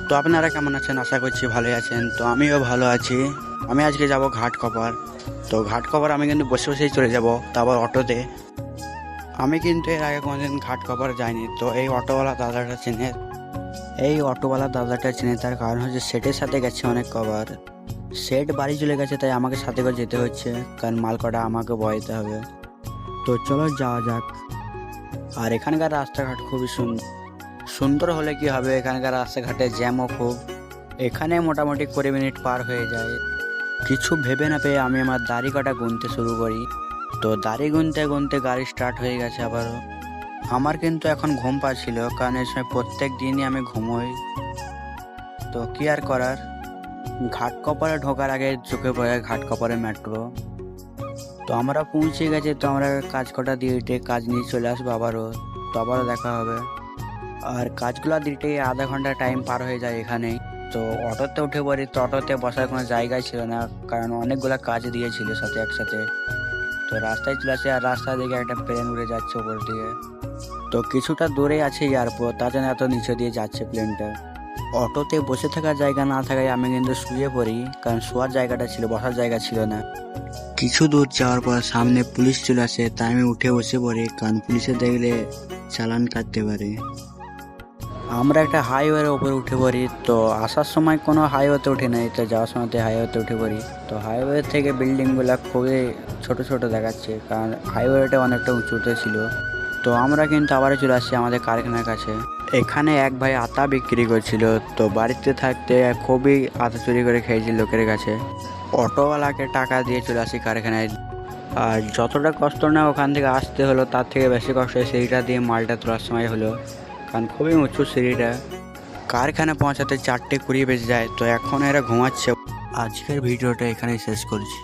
তো আপনারা কেমন আছেন? আশা করছি ভালোই আছেন। তো আমিও ভালো আছি। আমি আজকে যাব ঘাটকপার। তো ঘাটকপার আমি কিন্তু বসে বসেই চলে যাব, তারপর অটোতে। আমি কিন্তু এর আগে কোনোদিন ঘাটকপার যাইনি। তো এই অটোওয়ালা দাদাটা চেনে, তার কারণ হচ্ছে সেটের সাথে গেছে অনেক কবার। সেট বাড়ি চলে গেছে, তাই আমাকে সাথে করে যেতে হচ্ছে, কারণ মাল কটা আমাকে বয়াতে হবে। তো চলো যাওয়া যাক। আর এখানকার রাস্তাঘাট খুবই সুন্দর। সুন্দর হলে কি হবে, এখানকার রাস্তাঘাটে জ্যামও খুব। এখানে মোটামুটি 20 মিনিট পার হয়ে যায়। কিছু ভেবে না পেয়ে আমি আমার দাড়ি কাটা গুনতে শুরু করি। তো দাড়ি গুনতে গুনতে গাড়ি স্টার্ট হয়ে গেছে আবারও। আমার কিন্তু এখন ঘুম পাচ্ছিল, কারণ এই সময় প্রত্যেক দিনই আমি ঘুমোই। তো কি আর করার। ঘাটকপারে ঢোকার আগে চোখে পড়ে ঘাটকপারে মেট্রো। তো আমরা পৌঁছে গেছি। তো আমরা কাজ কটা দিয়ে কাজ নিয়ে চলে আসবো আবারও। তো আবারও দেখা হবে। আর কাজগুলো দিতে আধা ঘন্টা টাইম পার হয়ে যায় এখানেই। তো অটোতে উঠে পড়ি। তো অটোতে বসার কোনো জায়গায় ছিল না, কারণ অনেকগুলো কাজ দিয়েছিল সাথে একসাথে। তো রাস্তায় চলে আসে, আর রাস্তা দিকে একটা প্লেন উড়ে যাচ্ছে উপর দিকে। তো কিছুটা দূরে আছে এয়ারপোর্ট, তার জন্য এত নিচে দিয়ে যাচ্ছে প্লেনটা। অটোতে বসে থাকার জায়গা না থাকায় আমি কিন্তু শুয়ে পড়ি, কারণ শোয়ার জায়গাটা ছিল, বসার জায়গা ছিল না। কিছু দূর যাওয়ার পর সামনে পুলিশ চলে আসে, তাই আমি উঠে বসে পড়ি, কারণ পুলিশে দেখলে চালান কাটতে পারে। আমরা একটা হাইওয়ের ওপরে উঠে পড়ি। তো আসার সময় কোনো হাইওয়েতে উঠে নাই, তো যাওয়ার সময়তে হাইওয়েতে উঠে পড়ি। তো হাইওয়ে থেকে বিল্ডিংগুলো খুবই ছোট ছোট দেখাচ্ছে, কারণ হাইওয়েটা অনেকটা উঁচুতে ছিল। তো আমরা কিন্তু আবারও চলে আসছি আমাদের কারখানার কাছে। এখানে এক ভাই আতা বিক্রি করছিল। তো বাড়িতে থাকতে খুবই আতা চুরি করে খেয়েছি লোকের কাছে। অটোওয়ালাকে টাকা দিয়ে চলে আসি কারখানায়। আর যতটা কষ্ট না ওখান থেকে আসতে হলো, তার থেকে বেশি কষ্ট সিঁড়িটা দিয়ে মালটা তোলার সময় হলো, কারণ খুবই উঁচু সিঁড়িটা। কারখানা পৌঁছাতে 4:20 বেজে যায়। তো এখন এরা ঘুমাচ্ছে। আজকের ভিডিওটা এখানেই শেষ করছি।